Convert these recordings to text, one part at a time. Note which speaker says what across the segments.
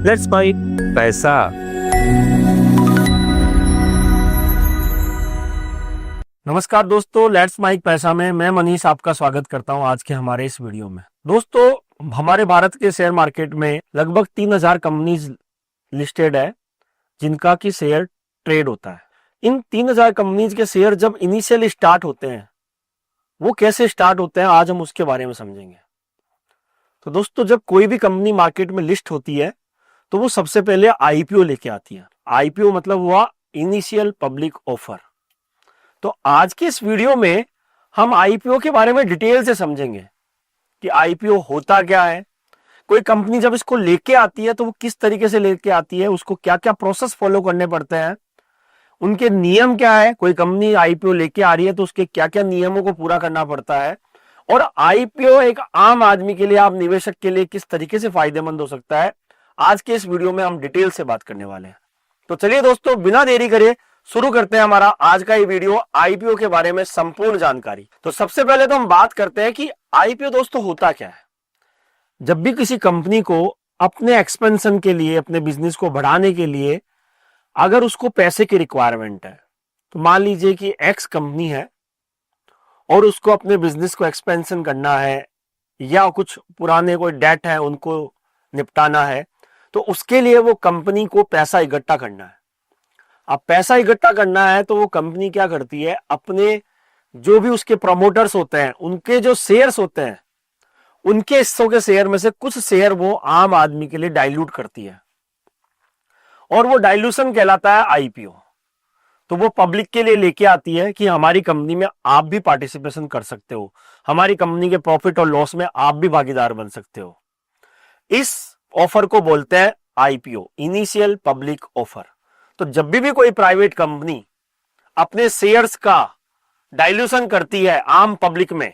Speaker 1: Let's buy पैसा। नमस्कार दोस्तों, लेट्स माइक पैसा में मैं मनीष आपका स्वागत करता हूं आज के हमारे इस वीडियो में। दोस्तों, हमारे भारत के शेयर मार्केट में लगभग 3000 कंपनीज लिस्टेड है जिनका की शेयर ट्रेड होता है। इन 3000 कंपनीज के शेयर जब इनिशियली स्टार्ट होते हैं, वो कैसे स्टार्ट होते हैं, आज हम उसके बारे में समझेंगे। तो दोस्तों, जब कोई भी कंपनी मार्केट में लिस्ट होती है तो वो सबसे पहले आईपीओ लेके आती है। आईपीओ मतलब हुआ इनिशियल पब्लिक ऑफर। तो आज के इस वीडियो में हम आईपीओ के बारे में डिटेल से समझेंगे कि आईपीओ होता क्या है, कोई कंपनी जब इसको लेके आती है तो वो किस तरीके से लेके आती है, उसको क्या क्या प्रोसेस फॉलो करने पड़ते हैं, उनके नियम क्या है, कोई कंपनी आईपीओ लेके आ रही है तो उसके क्या क्या नियमों को पूरा करना पड़ता है, और आईपीओ एक आम आदमी के लिए, आप निवेशक के लिए किस तरीके से फायदेमंद हो सकता है, आज के इस वीडियो में हम डिटेल से बात करने वाले हैं। तो चलिए दोस्तों, बिना देरी करे शुरू करते हैं हमारा आज का ये वीडियो आईपीओ के बारे में संपूर्ण जानकारी। तो सबसे पहले तो हम बात करते हैं कि आईपीओ दोस्तों होता क्या है। जब भी किसी कंपनी को अपने एक्सपेंशन के लिए, अपने बिजनेस को बढ़ाने के लिए अगर उसको पैसे की रिक्वायरमेंट है, तो मान लीजिए कि एक्स कंपनी है और उसको अपने बिजनेस को एक्सपेंशन करना है या कुछ पुराने कोई डेट है उनको निपटाना है, तो उसके लिए वो कंपनी को पैसा इकट्ठा करना है। अब पैसा इकट्ठा करना है तो वो कंपनी क्या करती है, अपने जो भी उसके प्रमोटर्स होते हैं, उनके जो शेयर्स होते हैं, उनके हिस्सों के शेयर में से कुछ शेयर वो आम आदमी के लिए डाइल्यूट करती है, और वो डाइल्यूशन कहलाता है आईपीओ। तो वो पब्लिक के लिए लेके आती है कि हमारी कंपनी में आप भी पार्टिसिपेशन कर सकते हो, हमारी कंपनी के प्रॉफिट और लॉस में आप भी भागीदार बन सकते हो। इस ऑफर को बोलते हैं आईपीओ, इनिशियल पब्लिक ऑफर। तो जब भी कोई प्राइवेट कंपनी अपने शेयर्स का डाइल्यूशन करती है आम पब्लिक में,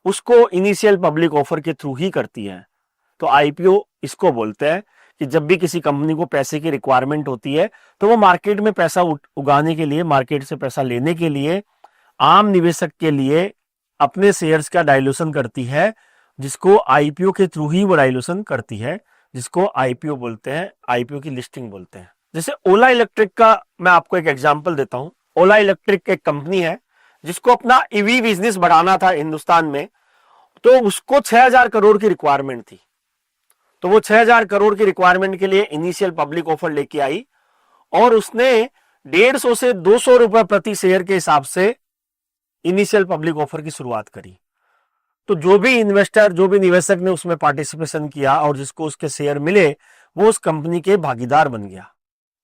Speaker 1: उसको इनिशियल पब्लिक ऑफर के थ्रू ही करती है। तो आईपीओ इसको बोलते हैं कि जब भी किसी कंपनी को पैसे की रिक्वायरमेंट होती है तो वो मार्केट में पैसा उगाने के लिए, मार्केट से पैसा लेने के लिए, आम निवेशक के लिए अपने शेयर्स का डाइल्यूशन करती है, जिसको आईपीओ के थ्रू ही वो डाइल्यूशन करती है, जिसको आईपीओ बोलते हैं, आईपीओ की लिस्टिंग बोलते हैं। जैसे ओला इलेक्ट्रिक का मैं आपको एक एग्जांपल देता हूं। ओला इलेक्ट्रिक एक कंपनी है जिसको अपना ईवी बिजनेस बढ़ाना था हिंदुस्तान में, तो उसको 6000 करोड़ की रिक्वायरमेंट थी। तो वो 6000 करोड़ की रिक्वायरमेंट के लिए इनिशियल पब्लिक ऑफर लेके आई और उसने 150 से 200 रुपए प्रति शेयर के हिसाब से इनिशियल पब्लिक ऑफर की शुरुआत करी। तो जो भी इन्वेस्टर, जो भी निवेशक ने उसमें पार्टिसिपेशन किया और जिसको उसके शेयर मिले, वो उस कंपनी के भागीदार बन गया।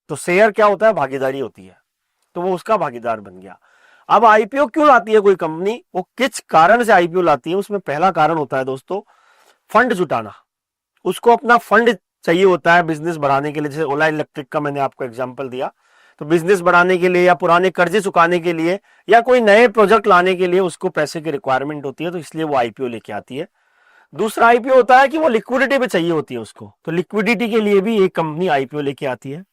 Speaker 1: तो शेयर क्या होता है, भागीदारी होती है, तो वो उसका भागीदार बन गया। अब आईपीओ क्यों लाती है कोई कंपनी, वो किस कारण से आईपीओ लाती है, उसमें पहला कारण होता है दोस्तों फंड जुटाना। उसको अपना फंड चाहिए होता है बिजनेस बढ़ाने के लिए। जैसे ओला इलेक्ट्रिक का मैंने आपको एग्जांपल दिया, तो बिजनेस बढ़ाने के लिए या पुराने कर्जे चुकाने के लिए या कोई नए प्रोजेक्ट लाने के लिए उसको पैसे की रिक्वायरमेंट होती है, तो इसलिए वो आईपीओ लेके आती है। दूसरा आईपीओ होता है कि वो लिक्विडिटी पे चाहिए होती है उसको, तो लिक्विडिटी के लिए भी एक कंपनी आईपीओ लेके आती है।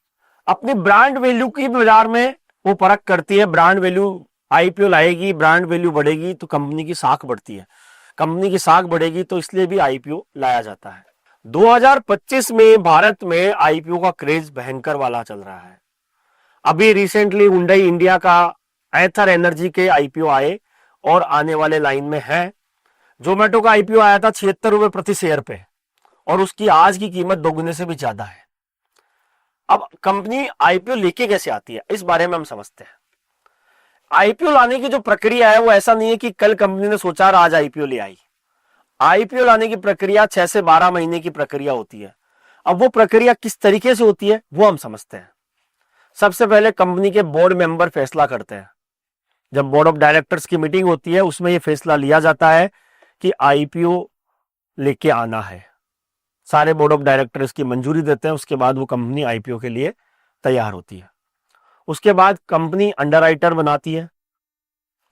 Speaker 1: अपनी ब्रांड वैल्यू की बाजार में वो परख करती है, ब्रांड वैल्यू आईपीओ लाएगी, ब्रांड वैल्यू बढ़ेगी तो कंपनी की साख बढ़ती है, कंपनी की साख बढ़ेगी तो इसलिए भी आईपीओ लाया जाता है। 2025 में भारत में आईपीओ का क्रेज भयंकर वाला चल रहा है। अभी रिसेंटली हुंडई इंडिया का एथर एनर्जी के आईपीओ आए और आने वाले लाइन में है। जोमेटो का आईपीओ आया था 76 रुपए प्रति शेयर पे, और उसकी आज की कीमत दोगुने से भी ज्यादा है। अब कंपनी आईपीओ लेके कैसे आती है, इस बारे में हम समझते हैं। आईपीओ लाने की जो प्रक्रिया है वो ऐसा नहीं है कि कल कंपनी ने सोचा और आज आईपीओ ले आई। आईपीओ लाने की प्रक्रिया 6 से 12 महीने की प्रक्रिया होती है। अब वो प्रक्रिया किस तरीके से होती है वो हम समझते हैं। सबसे पहले कंपनी के बोर्ड मेंबर फैसला करते हैं। जब बोर्ड ऑफ डायरेक्टर्स की मीटिंग होती है उसमें यह फैसला लिया जाता है कि आईपीओ लेके आना है। सारे बोर्ड ऑफ डायरेक्टर्स की मंजूरी देते हैं, उसके बाद वो कंपनी आईपीओ के लिए तैयार होती है। उसके बाद कंपनी अंडरराइटर बनाती है।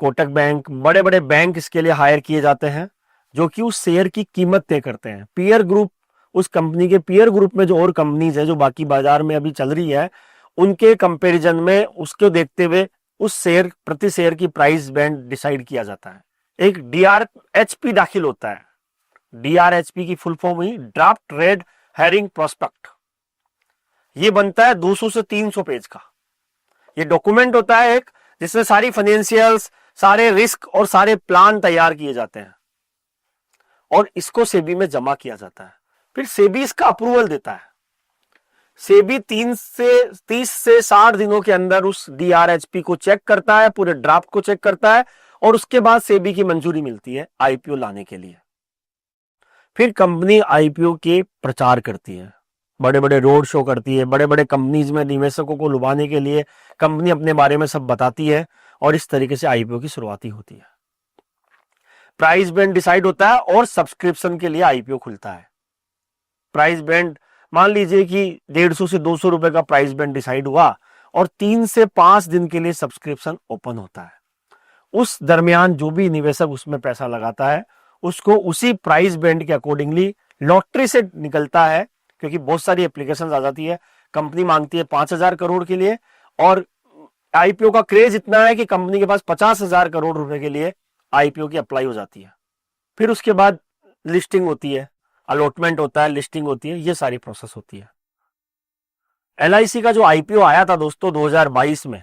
Speaker 1: कोटक बैंक, बड़े बड़े बैंक इसके लिए हायर किए जाते हैं, जो कि उस शेयर की कीमत तय करते हैं। पीयर ग्रुप, उस कंपनी के पीयर ग्रुप में जो और कंपनीज है जो बाकी बाजार में अभी चल रही है, उनके कंपैरिजन में उसको देखते हुए उस शेयर, प्रति शेयर की प्राइस बैंड डिसाइड किया जाता है। एक डीआरएचपी दाखिल होता है। डीआरएचपी की फुल फॉर्म हुई ड्राफ्ट रेड हेरिंग प्रोस्पेक्ट। ये बनता है 200 से 300 पेज का। ये डॉक्यूमेंट होता है एक, जिसमें सारी फाइनेंशियल्स, सारे रिस्क और सारे प्लान तैयार किए जाते हैं और इसको सेबी में जमा किया जाता है। फिर सेबी इसका अप्रूवल देता है। सेबी 30 से 60 दिनों के अंदर उस DRHP को चेक करता है, पूरे ड्राफ्ट को चेक करता है और उसके बाद सेबी की मंजूरी मिलती है आईपीओ लाने के लिए। फिर कंपनी आईपीओ के प्रचार करती है, बड़े बड़े रोड शो करती है, बड़े बड़े कंपनीज में निवेशकों को लुभाने के लिए कंपनी अपने बारे में सब बताती है और इस तरीके से आईपीओ की शुरुआत होती है। प्राइस बैंड डिसाइड होता है और सब्सक्रिप्शन के लिए आईपीओ खुलता है। प्राइस बैंड मान लीजिए कि 150 से 200 रुपए का प्राइस बैंड डिसाइड हुआ और 3 से 5 दिन के लिए सब्सक्रिप्शन ओपन होता है। उस दरमियान जो भी निवेशक उसमें पैसा लगाता है उसको उसी प्राइस बैंड के अकॉर्डिंगली लॉटरी से निकलता है, क्योंकि बहुत सारी एप्लीकेशंस आ जाती है। कंपनी मांगती है 5,000 करोड़ के लिए और आईपीओ का क्रेज इतना है कि कंपनी के पास 50,000 करोड़ रुपए के लिए आईपीओ की अप्लाई हो जाती है। फिर उसके बाद लिस्टिंग होती है, अलॉटमेंट होता है, लिस्टिंग होती है, ये सारी प्रोसेस होती है। LIC का जो आईपीओ आया था दोस्तों 2022 में,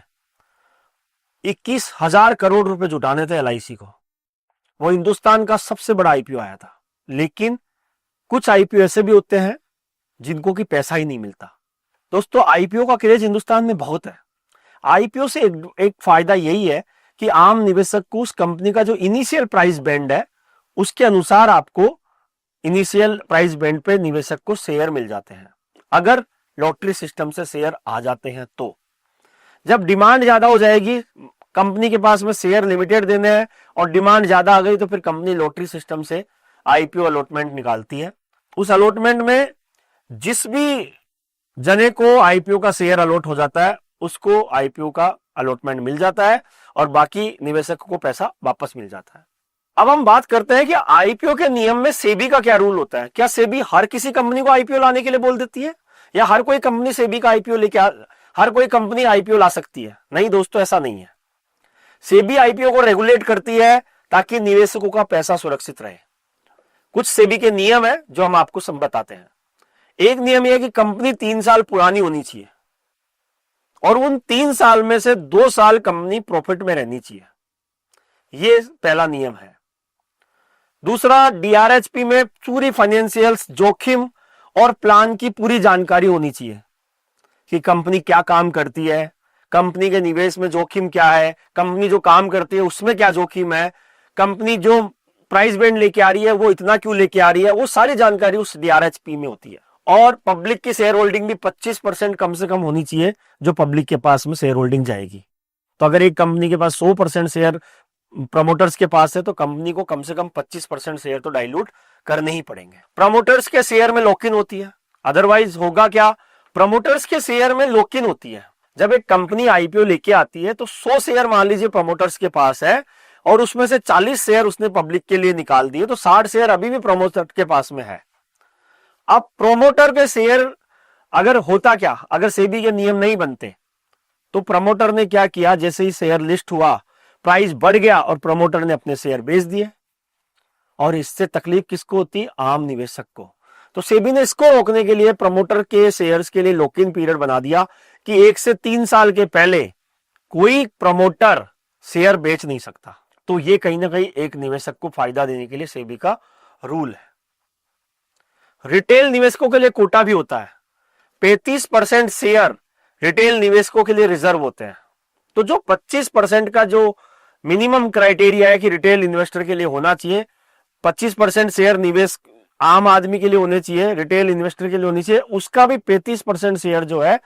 Speaker 1: 21,000 करोड़ रुपए जुटाने थे LIC को। वो हिंदुस्तान का सबसे बड़ा आईपीओ आया था। लेकिन कुछ आईपीओ ऐसे भी होते हैं जिनको कि पैसा ही नहीं मिलता। दोस्तों आईपीओ का क्रेज हिंदुस्तान में बहुत है। आईपीओ से एक फायदा यही है कि आम निवेशक को उस कंपनी का जो इनिशियल प्राइस बैंड है उसके अनुसार आपको इनिशियल प्राइस बैंड पे निवेशक को शेयर मिल जाते हैं। अगर लॉटरी सिस्टम से शेयर आ जाते हैं तो जब डिमांड ज्यादा हो जाएगी, कंपनी के पास में शेयर लिमिटेड देने हैं और डिमांड ज्यादा आ गई तो फिर कंपनी लॉटरी सिस्टम से आईपीओ अलॉटमेंट निकालती है। उस अलॉटमेंट में जिस भी जने को आईपीओ का शेयर अलॉट हो जाता है उसको आईपीओ का अलॉटमेंट मिल जाता है और बाकी निवेशकों को पैसा वापस मिल जाता है। अब हम बात करते हैं कि आईपीओ के नियम में सेबी का क्या रूल होता है। क्या सेबी हर किसी कंपनी को आईपीओ लाने के लिए बोल देती है या हर कोई कंपनी सेबी का आईपीओ हर कोई कंपनी आईपीओ ला सकती है? नहीं दोस्तों, ऐसा नहीं है। सेबी आईपीओ को रेगुलेट करती है ताकि निवेशकों का पैसा सुरक्षित रहे। कुछ सेबी के नियम है जो हम आपको सब बताते हैं। एक नियम यह है कि कंपनी 3 साल पुरानी होनी चाहिए और उन 3 साल में से 2 साल कंपनी प्रॉफिट में रहनी चाहिए। ये पहला नियम है। दूसरा, DRHP में पूरी फाइनेंशियल्स, जोखिम और प्लान की पूरी जानकारी होनी चाहिए कि कंपनी क्या काम करती है, कंपनी के निवेश में जोखिम क्या है, कंपनी जो काम करती है उसमें क्या जोखिम है, कंपनी जो प्राइस बैंड लेके आ रही है वो इतना क्यों लेके आ रही है, वो सारी जानकारी उस DRHP में होती है। और पब्लिक की शेयर होल्डिंग भी 25% कम से कम होनी चाहिए जो पब्लिक के पास में शेयर होल्डिंग जाएगी। तो अगर एक कंपनी के पास 100% शेयर प्रमोटर्स के पास है तो कंपनी को कम से कम 25% शेयर तो डाइल्यूट करने ही पड़ेंगे। प्रमोटर्स के शेयर में लॉक इन होती है। अदरवाइज होगा क्या, प्रमोटर्स के शेयर में लॉक इन होती है। जब एक कंपनी आईपीओ लेके आती है तो 100 शेयर मान लीजिए प्रमोटर्स के पास है और उसमें से 40 शेयर उसने पब्लिक के लिए निकाल दिए तो 60 शेयर अभी भी प्रमोटर के पास में है। अब प्रोमोटर के शेयर अगर होता क्या, अगर सेबी के नियम नहीं बनते तो प्रमोटर ने क्या किया, जैसे ही शेयर लिस्ट हुआ प्राइस बढ़ गया और प्रमोटर ने अपने शेयर बेच दिए और इससे तकलीफ किसको होती, आम निवेशक को। तो सेबी ने इसको रोकने के लिए प्रमोटर के शेयर्स के लिए लॉक इन पीरियड बना दिया कि 1 से 3 साल के पहले कोई प्रमोटर शेयर बेच नहीं सकता। तो ये कहीं ना कहीं एक निवेशक को फायदा देने के लिए सेबी का रूल है। रिटेल निवेशकों के लिए कोटा भी होता है। 35% शेयर रिटेल निवेशकों के लिए रिजर्व होते हैं। तो जो 25% का जो मिनिमम क्राइटेरिया है कि रिटेल इन्वेस्टर के लिए होना चाहिए, 25% शेयर निवेश आम आदमी के लिए होने चाहिए, रिटेल इन्वेस्टर के लिए होनी चाहिए, उसका भी 35% शेयर जो है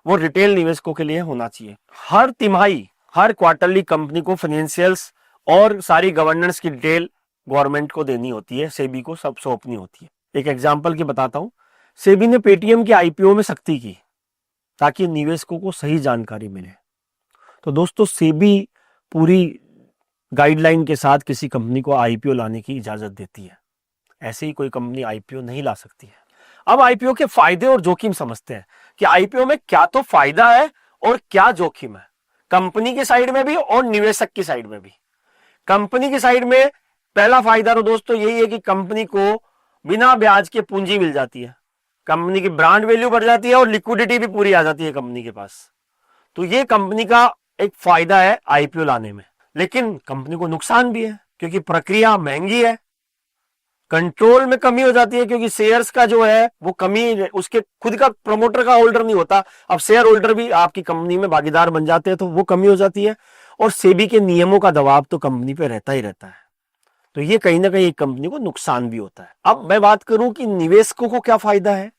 Speaker 1: वो रिटेल निवेशकों के लिए होना चाहिए। हर तिमाही, हर क्वार्टरली कंपनी को फाइनेंशियल्स और सारी गवर्नेंस की डिटेल गवर्नमेंट को देनी होती है, सेबी को सब सौंपनी होती है। एक एग्जांपल की बताता हूं। सेबी ने पेटीएम के आईपीओ में सख्ती की ताकि निवेशकों को सही जानकारी मिले। तो दोस्तों सेबी पूरी गाइडलाइन के साथ किसी कंपनी को आईपीओ लाने की इजाजत देती है। ऐसे ही कोई कंपनी आईपीओ नहीं ला सकती है। अब आईपीओ के फायदे और जोखिम समझते हैं कि आईपीओ में क्या तो फायदा है और क्या जोखिम है, कंपनी की साइड में भी और निवेशक की साइड में भी। कंपनी की साइड में पहला फायदा तो दोस्तों यही है कि कंपनी को बिना ब्याज के पूंजी मिल जाती है। कंपनी की ब्रांड वैल्यू बढ़ जाती है और लिक्विडिटी भी पूरी आ जाती है कंपनी के पास। तो ये कंपनी का एक फायदा है आईपीओ लाने में। लेकिन कंपनी को नुकसान भी है क्योंकि प्रक्रिया महंगी है, कंट्रोल में कमी हो जाती है क्योंकि शेयर्स का जो है वो कमी, उसके खुद का प्रमोटर का होल्डर नहीं होता, अब शेयर होल्डर भी आपकी कंपनी में भागीदार बन जाते हैं तो वो कमी हो जाती है। और सेबी के नियमों का दबाव तो कंपनी पे रहता ही रहता है। तो ये कहीं ना कहीं एक कंपनी को नुकसान भी होता है। अब मैं बात करूं कि निवेशकों को क्या फायदा है।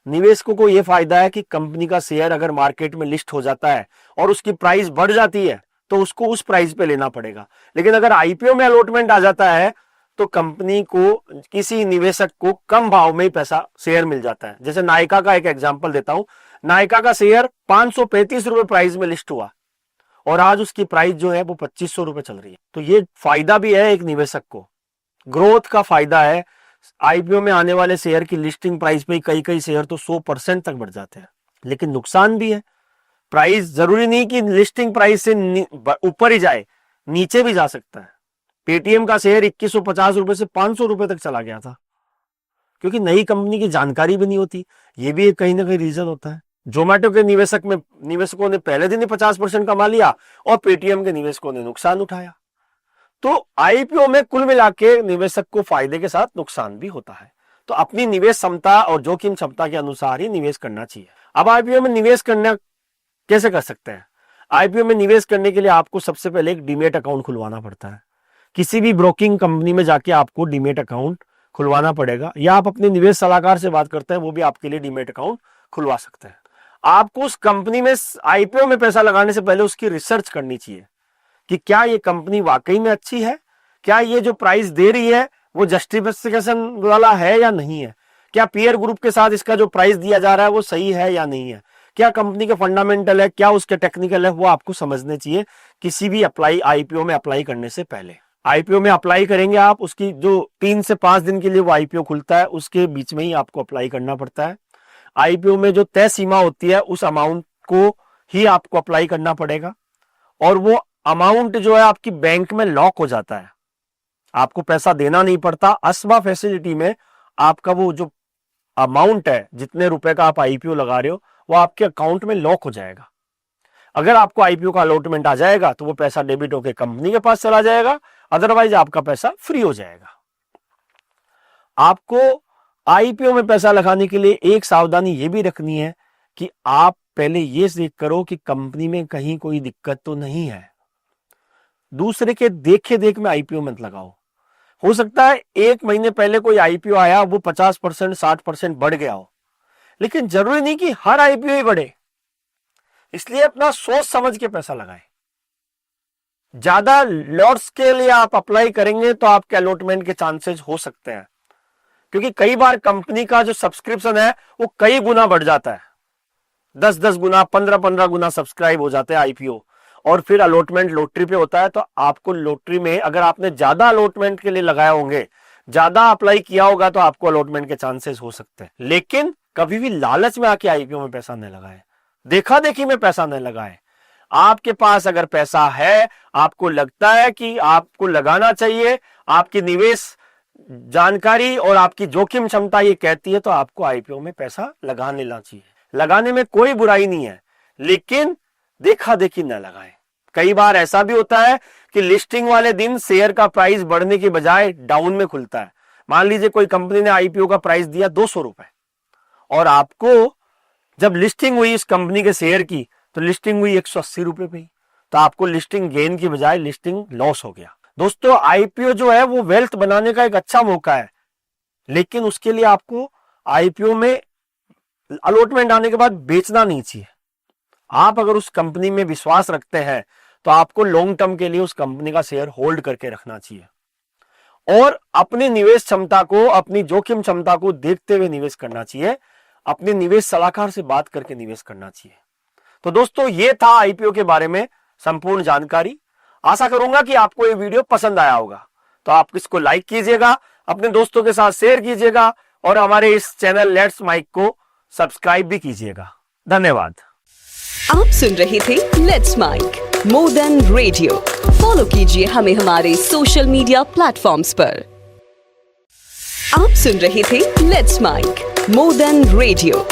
Speaker 1: निवेशकों को यह फायदा है कि कंपनी का शेयर अगर मार्केट में लिस्ट हो जाता है और उसकी प्राइस बढ़ जाती है तो उसको उस प्राइस पे लेना पड़ेगा। लेकिन अगर आईपीओ में अलॉटमेंट आ जाता है तो कंपनी को, किसी निवेशक को कम भाव में ही पैसा शेयर मिल जाता है। जैसे नायका का एक एग्जांपल देता हूं, नायका का शेयर 535 रुपए प्राइस में लिस्ट हुआ और आज उसकी प्राइस जो है वो 2500 रुपए चल रही है। तो ये फायदा भी है एक निवेशक को, ग्रोथ का फायदा है। आईपीओ में आने वाले शेयर की लिस्टिंग प्राइस पे कई शेयर तो 100% तक बढ़ जाते हैं। लेकिन नुकसान भी है, प्राइस जरूरी नहीं कि लिस्टिंग प्राइस से ऊपर ही जाए, नीचे भी जा सकता है। पेटीएम का शेयर 2150 रुपए से 500 रुपए तक चला गया था क्योंकि नई कंपनी की जानकारी भी नहीं होती। ये भी कहीं ना कहीं रीजन होता है। जोमेटो के निवेशकों ने पहले दिन ही 50% कमा लिया और पेटीएम के निवेशकों ने नुकसान उठाया। तो आईपीओ में कुल मिला के निवेशक को फायदे के साथ नुकसान भी होता है। तो अपनी निवेश क्षमता और जोखिम क्षमता के अनुसार ही निवेश करना चाहिए। अब आईपीओ में निवेश करना कैसे कर सकते हैं। आईपीओ में निवेश करने के लिए आपको सबसे पहले एक डीमेट अकाउंट खुलवाना पड़ता है। किसी भी ब्रोकिंग कंपनी में जाके आपको डीमेट अकाउंट खुलवाना पड़ेगा, या आप अपने निवेश सलाहकार से बात करते हैं, वो भी आपके लिए डीमेट अकाउंट खुलवा सकते हैं। आपको उस कंपनी में आईपीओ में पैसा लगाने से पहले उसकी रिसर्च करनी चाहिए कि क्या ये कंपनी वाकई में अच्छी है, क्या ये जो प्राइस दे रही है वो जस्टिफिकेशन वाला है या नहीं है, क्या पीयर ग्रुप के साथ इसका जो प्राइस दिया जा रहा है वो सही है या नहीं है, क्या कंपनी के फंडामेंटल है, क्या उसके टेक्निकल है, वो आपको समझने चाहिए किसी भी आईपीओ में अप्लाई करने से पहले। आईपीओ में अप्लाई करेंगे आप, उसकी जो 3 से 5 दिन के लिए वो आईपीओ खुलता है उसके बीच में ही आपको अप्लाई करना पड़ता है। आईपीओ में जो तय सीमा होती है उस अमाउंट को ही आपको अप्लाई करना पड़ेगा और वो अमाउंट जो है आपकी बैंक में लॉक हो जाता है, आपको पैसा देना नहीं पड़ता। अस्मा फैसिलिटी में आपका वो जो अमाउंट है, जितने रुपए का आप आईपीओ लगा रहे हो, वो आपके अकाउंट में लॉक हो जाएगा। अगर आपको आईपीओ का अलॉटमेंट आ जाएगा तो वो पैसा डेबिट होकर कंपनी के पास चला जाएगा, अदरवाइज आपका पैसा फ्री हो जाएगा। आपको आईपीओ में पैसा लगाने के लिए एक सावधानी ये भी रखनी है कि आप पहले ये चेक करो कि कंपनी में कहीं कोई दिक्कत तो नहीं है। दूसरे के देखे देख में आईपीओ मत लगाओ। हो सकता है 1 महीने पहले कोई आईपीओ आया, वो 50% 60% बढ़ गया हो, लेकिन जरूरी नहीं कि हर आईपीओ ही बढ़े। इसलिए अपना सोच समझ के पैसा लगाएं। ज्यादा लॉट्स के लिए आप अप्लाई करेंगे तो आपके अलॉटमेंट के चांसेस हो सकते हैं, क्योंकि कई बार कंपनी का जो सब्सक्रिप्शन है वो कई गुना बढ़ जाता है, 10-10 गुना, 15-15 गुना सब्सक्राइब हो जाते हैं आईपीओ, और फिर अलॉटमेंट लॉटरी पे होता है। तो आपको लॉटरी में अगर आपने ज्यादा अलॉटमेंट के लिए लगाए होंगे, ज्यादा अप्लाई किया होगा, तो आपको अलॉटमेंट के चांसेस हो सकते हैं। लेकिन कभी भी लालच में आके आईपीओ में पैसा नहीं लगाए, देखा देखी में पैसा नहीं लगाए। आपके पास अगर पैसा है, आपको लगता है कि आपको लगाना चाहिए, आपकी निवेश जानकारी और आपकी जोखिम क्षमता ये कहती है, तो आपको आईपीओ में पैसा लगा लेना चाहिए। लगाने में कोई बुराई नहीं है, लेकिन देखा देखी न लगाएं। कई बार ऐसा भी होता है कि लिस्टिंग वाले दिन शेयर का प्राइस बढ़ने की बजाय डाउन में खुलता है। मान लीजिए कोई कंपनी ने आईपीओ का प्राइस दिया 200 रुपए और आपको जब लिस्टिंग हुई इस कंपनी के शेयर की तो लिस्टिंग हुई 180 रुपए पे, तो आपको लिस्टिंग गेन की बजाय लिस्टिंग लॉस हो गया। दोस्तों, आईपीओ जो है वो वेल्थ बनाने का एक अच्छा मौका है, लेकिन उसके लिए आपको आईपीओ में अलॉटमेंट आने के बाद बेचना नहीं चाहिए। आप अगर उस कंपनी में विश्वास रखते हैं तो आपको लॉन्ग टर्म के लिए उस कंपनी का शेयर होल्ड करके रखना चाहिए और अपनी निवेश क्षमता को, अपनी जोखिम क्षमता को देखते हुए निवेश करना चाहिए। अपने निवेश सलाहकार से बात करके निवेश करना चाहिए। तो दोस्तों, ये था आईपीओ के बारे में संपूर्ण जानकारी। आशा करूंगा कि आपको ये वीडियो पसंद आया होगा, तो आप इसको लाइक कीजिएगा, अपने दोस्तों के साथ शेयर कीजिएगा और हमारे इस चैनल लेट्स माइक को सब्सक्राइब भी कीजिएगा। धन्यवाद।
Speaker 2: आप सुन रहे थे Let's Mic more than radio. Follow कीजिए हमें हमारे सोशल मीडिया प्लेटफॉर्म्स पर। आप सुन रहे थे Let's Mic. More than radio.